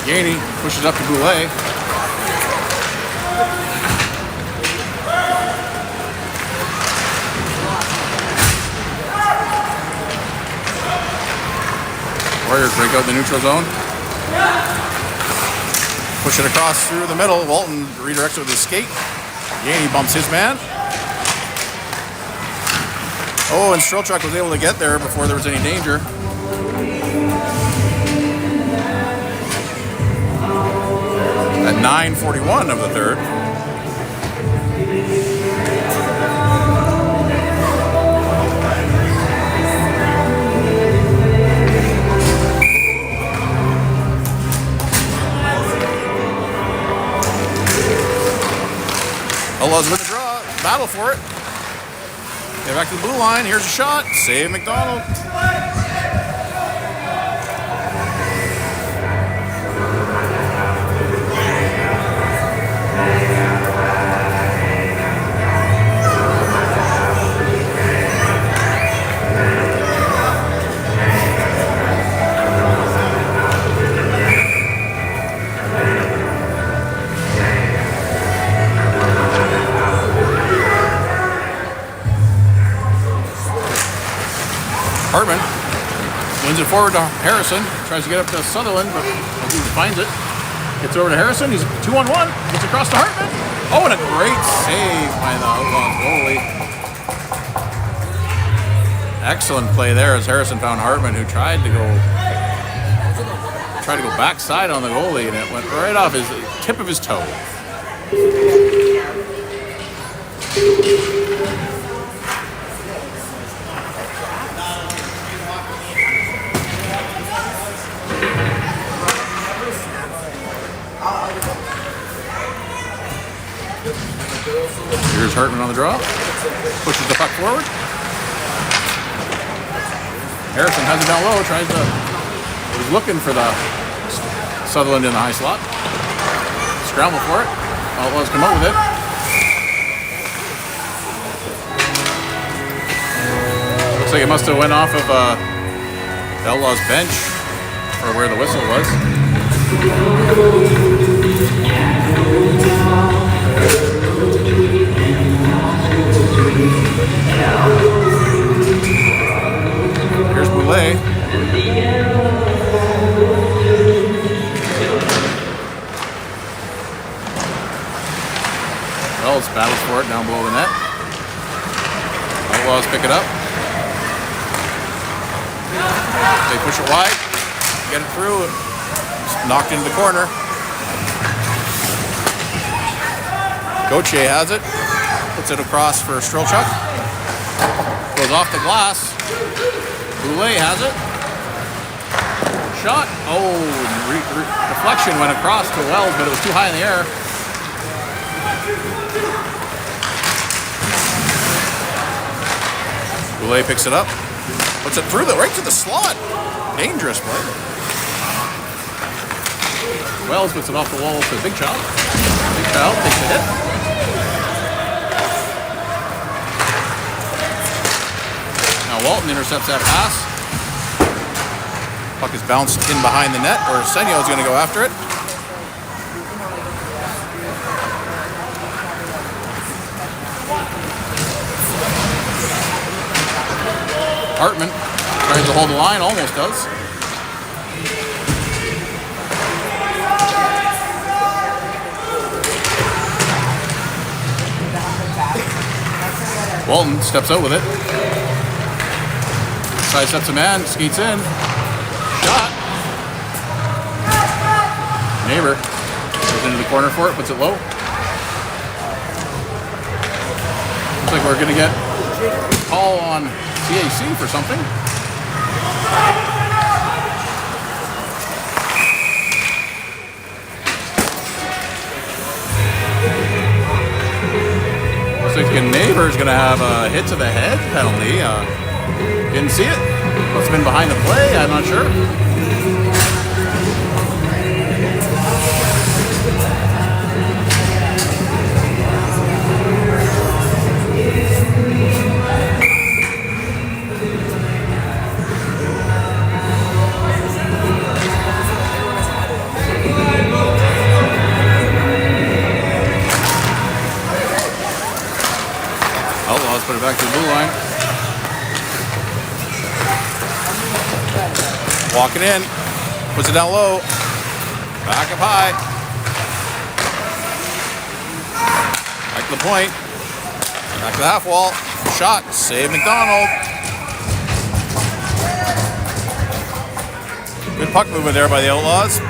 Gainey pushes up to Boulay. Warriors break out the neutral zone. Push it across through the middle. Walton redirects it with his skate. Gainey bumps his man. Oh, and Strelchuk was able to get there before there was any danger. At 9:41 of the third. Outlaws with a draw. Battle for it. Get back to the blue line. Here's a shot. Save McDonald. Hartman wins it forward to Harrison. Tries to get up to Sutherland, but he finds it. Gets over to Harrison. He's 2-on-1. Gets across to Hartman. Oh, and a great save by the Outlaws goalie. Excellent play there as Harrison found Hartman, who tried to go backside on the goalie, and it went right off his tip of his toe. Here's Hartman on the draw. Pushes the puck forward. Harrison has it down low, was looking for the Sutherland in the high slot. Scramble for it. Outlaws come out with it. Looks like it must have went off of the Outlaws bench, or where the whistle was. Here's Boulet. Wells battles for it down below the net. Outlaws pick it up. They push it wide, get it through, knocked into the corner. Gauthier has it, puts it across for Strelchuk. Goes off the glass. Boulet has it. Shot. Oh, deflection went across to Wells, but it was too high in the air. Boulet picks it up. Puts it through right to the slot. Dangerous play. Wells puts it off the wall to Big Child. Big Child takes a hit. Now Walton intercepts that pass. Puck is bounced in behind the net, or Senyo is going to go after it. Hartman tries to hold the line, almost does. Walton steps out with it. Sidesteps a man, skates in. Shot. Neighbor goes into the corner for it, puts it low. Looks like we're going to get a call on CAC for something. Looks like the neighbor's going to have a hit to the head penalty. Didn't see it. Must have been behind the play. I'm not sure. Outlaws put it back to the blue line. Walking in, puts it down low, back up high. Back to the point, back to the half wall, shot, save McDonald. Good puck movement there by the Outlaws.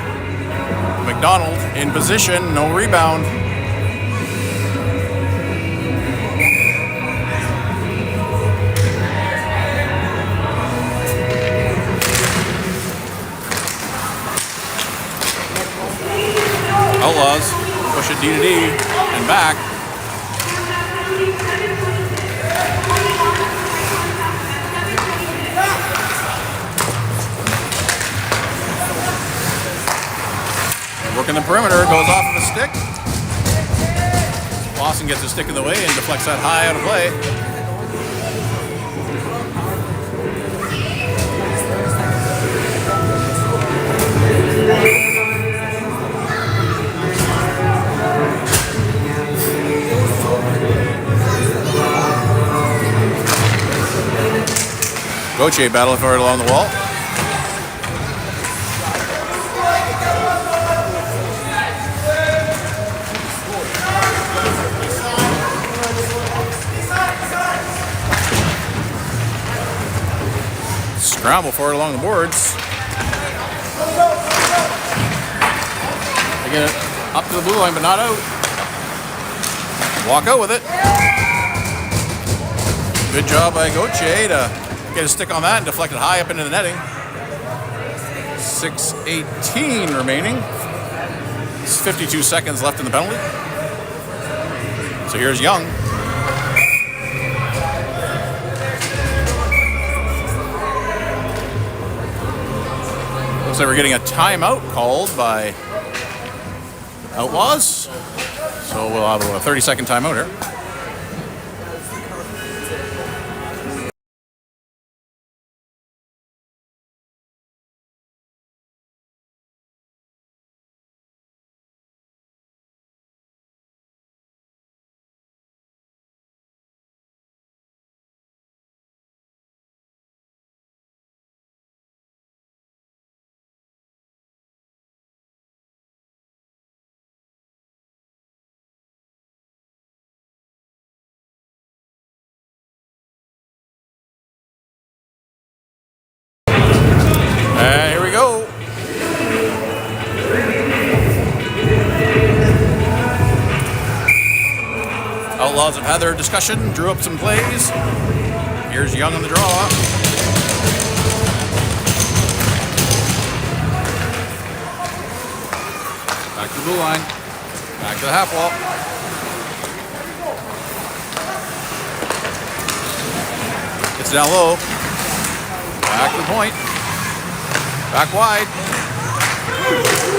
McDonald in position, no rebound. Outlaws push it D to D and back. Working the perimeter, goes off of a stick. Lawson gets a stick in the way and deflects that high out of play. Gauthier battling for it along the wall. Scramble for it along the boards. They get it up to the blue line, but not out. Walk out with it. Good job by Gauthier to get a stick on that and deflect it high up into the netting. 6:18 remaining. It's 52 seconds left in the penalty. So here's Young. Looks like we're getting a timeout called by Outlaws. So we'll have a 30-second timeout here. And here we go. Outlaws have had their discussion, drew up some plays. Here's Young on the draw. Back to the blue line. Back to the half wall. Gets it down low. Back to the point. Back wide.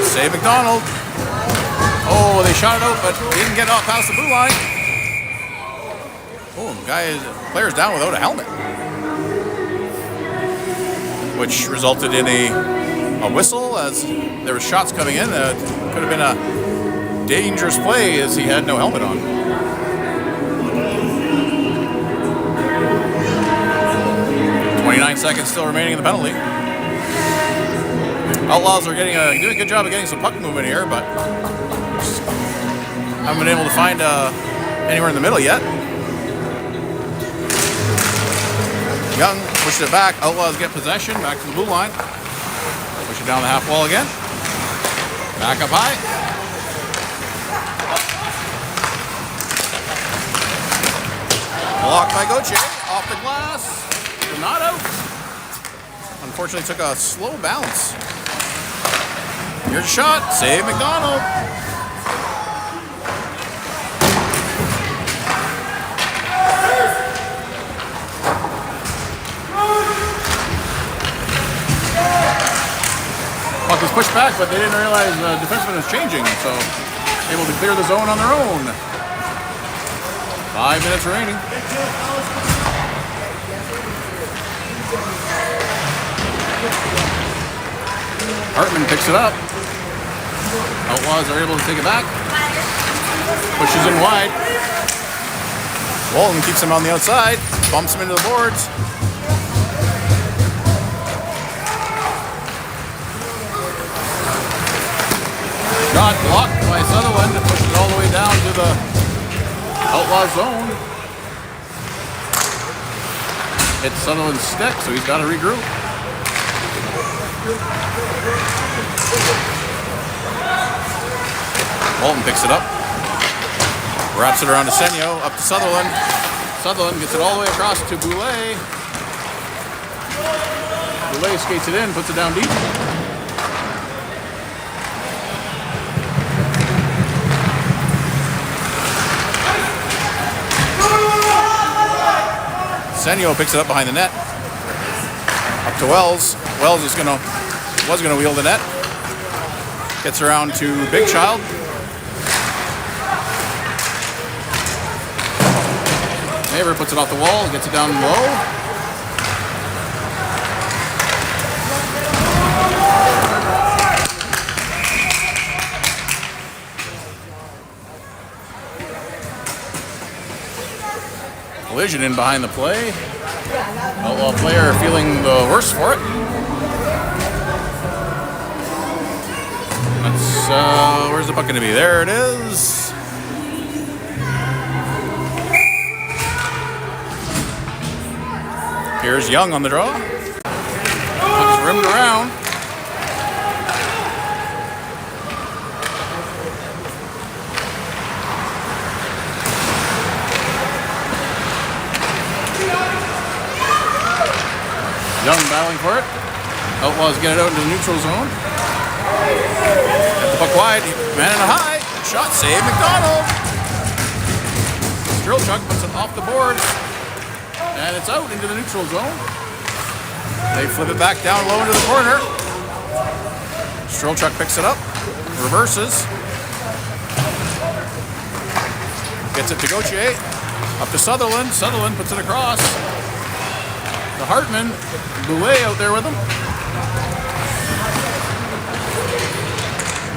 Save McDonald. Oh, they shot it out, but didn't get off past the blue line. Oh, player's down without a helmet, which resulted in a whistle as there were shots coming in. Could have been a dangerous play as he had no helmet on. Seconds still remaining in the penalty. Outlaws are doing a good job of getting some puck movement here, but haven't been able to find anywhere in the middle yet. Young pushed it back. Outlaws get possession. Back to the blue line. Push it down the half wall again. Back up high. Blocked by Gauthier. Off the glass. But not out. Unfortunately took a slow bounce. Here's a shot. Save McDonald. Puck was pushed back, but they didn't realize the defenseman was changing, so able to clear the zone on their own. 5 minutes remaining. Hartman picks it up. Outlaws are able to take it back. Pushes in wide. Walton keeps him on the outside. Bumps him into the boards. Shot blocked by Sutherland. Pushes it all the way down to the Outlaw zone. Hits Sutherland's stick, so he's got to regroup. Walton picks it up. Wraps it around to Senyo. Up to Sutherland. Sutherland gets it all the way across to Boulay. Boulay skates it in, puts it down deep. Senyo picks it up behind the net. Up to Wells. Wells was gonna wheel the net. Gets around to Big Child. Neighbor puts it off the wall, gets it down low. Collision in behind the play. Outlaw player feeling the worst for it. That's, where's the puck going to be? There it is. Here's Young on the draw. Puck's rimmed around. Young battling for it. Outlaws get it out into the neutral zone. Get the puck wide. Man in a high. Shot save McDonald. Strelchuk puts it off the board. And it's out into the neutral zone. They flip it back down low into the corner. Strelchuk picks it up, reverses, gets it to Gauthier, up to Sutherland. Sutherland puts it across. To Hartman, Boulet out there with him.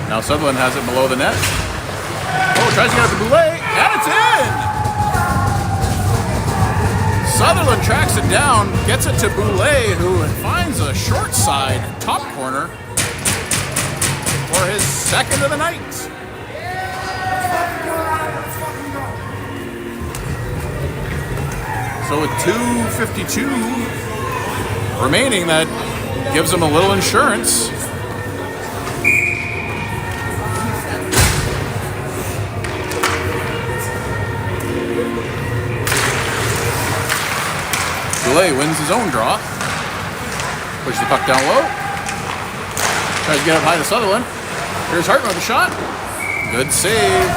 Now Sutherland has it below the net. Oh, tries to get it to Boulet, and it's in! Sutherland tracks it down, gets it to Boulet, who finds a short side top corner for his second of the night. So with 2:52 remaining, that gives him a little insurance. Boulet wins his own draw. Pushes the puck down low. Tries to get up high to Sutherland. Here's Hartman with a shot. Good save.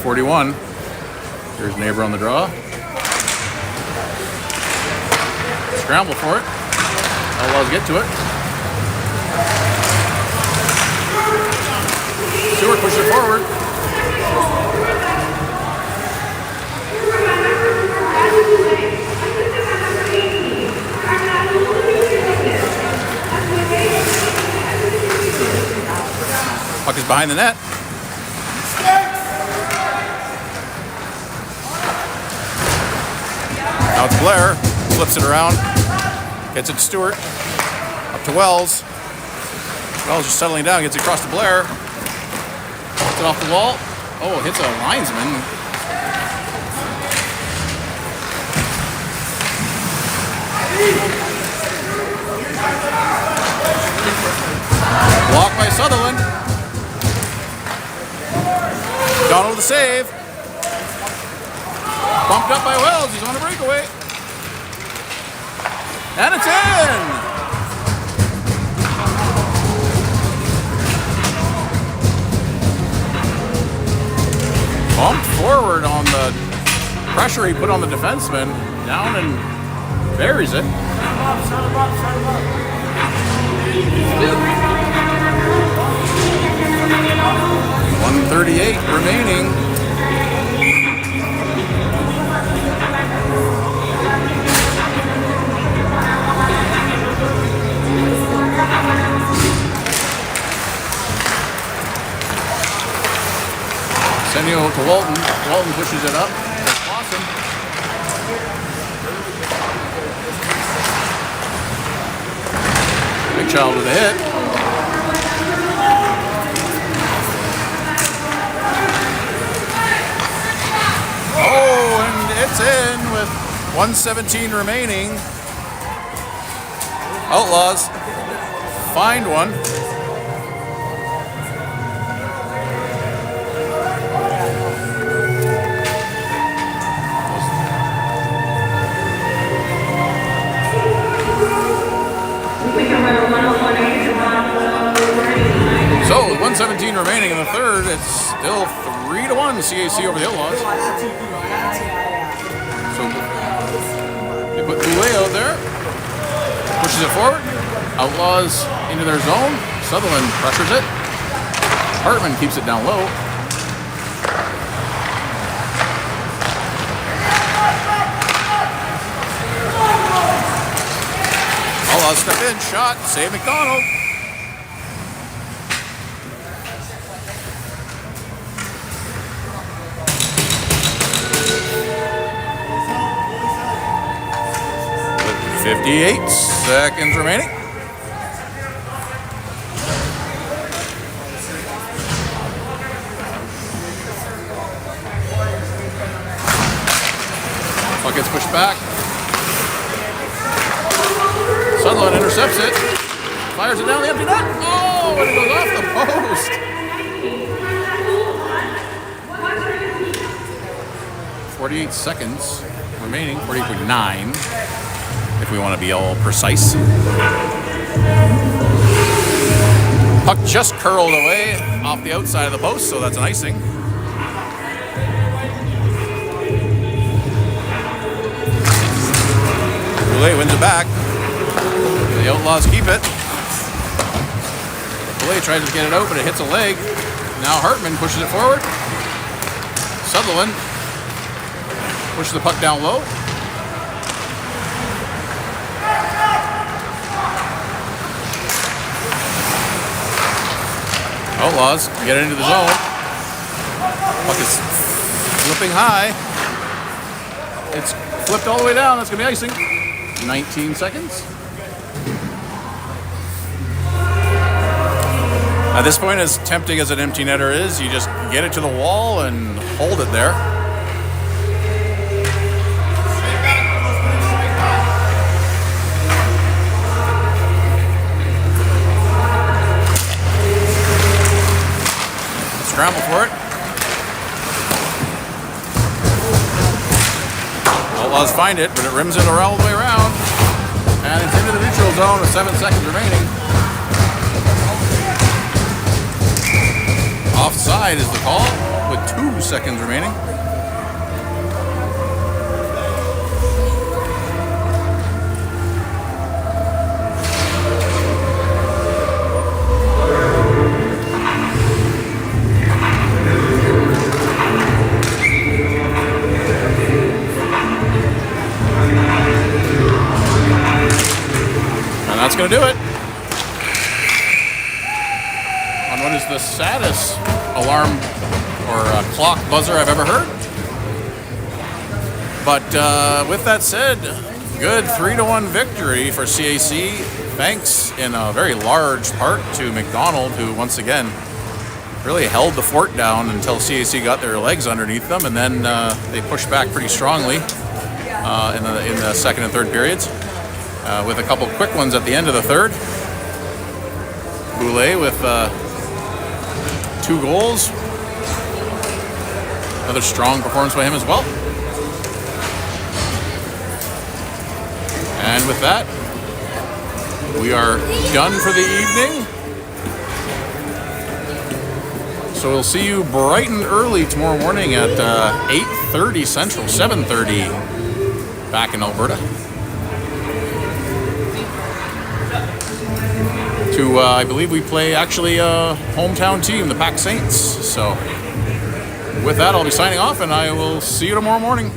.41. Here's Neighbor on the draw. Scramble for it. Outlaws get to it. Stewart pushes it forward. Puck is behind the net. Now it's Blair, flips it around, gets it to Stewart, up to Wells. Wells just settling down, gets it across to Blair. Gets it off the wall. Oh, hits a linesman. Blocked by Sutherland. Donald with the save. Bumped up by Wells, he's on a breakaway. And it's in! Bumped forward on the pressure he put on the defenseman. Down and buries it. 1:38 remaining. Sending it to Walton. Walton pushes it up. Awesome. Big Child with a hit. Oh, and it's in with 1:17 remaining. Outlaws find one. So, with 1:17 remaining in the third, it's still 3-1 CAC over the Outlaws. So, they put Boulet out there, pushes it forward. Outlaws into their zone. Sutherland pressures it. Hartman keeps it down low. Outlaws step in, shot, save McDonald. With 58 seconds remaining. Puck gets pushed back. Sutherland intercepts it. Fires it down the empty net. Oh, and it goes off the post. 48 seconds remaining, 48.9 if we want to be all precise. Puck just curled away off the outside of the post, so that's an icing. Goulet wins it back. The Outlaws keep it. Goulet tries to get it out, but it hits a leg. Now Hartman pushes it forward. Sutherland pushes the puck down low. Outlaws get into the zone. Puck is flipping high. It's flipped all the way down. That's going to be icing. 19 seconds. At this point, as tempting as an empty netter is, you just get it to the wall and hold it there. Scramble for it. Outlaws find it, but it rims it all the way around. And it's into the neutral zone with 7 seconds remaining. Offside is the call with 2 seconds remaining. And that's going to do it. On what is the saddest alarm or clock buzzer I've ever heard. But with that said, good 3-1 victory for CAC. Thanks in a very large part to McDonald, who once again really held the fort down until CAC got their legs underneath them, and then they pushed back pretty strongly in the second and third periods with a couple quick ones at the end of the third. Goulet with 2 goals. Another strong performance by him as well. And with that, we are done for the evening. So we'll see you bright and early tomorrow morning at 8:30 Central, 7:30 back in Alberta. I believe we play actually a hometown team, the CAC Saints. So with that, I'll be signing off, and I will see you tomorrow morning.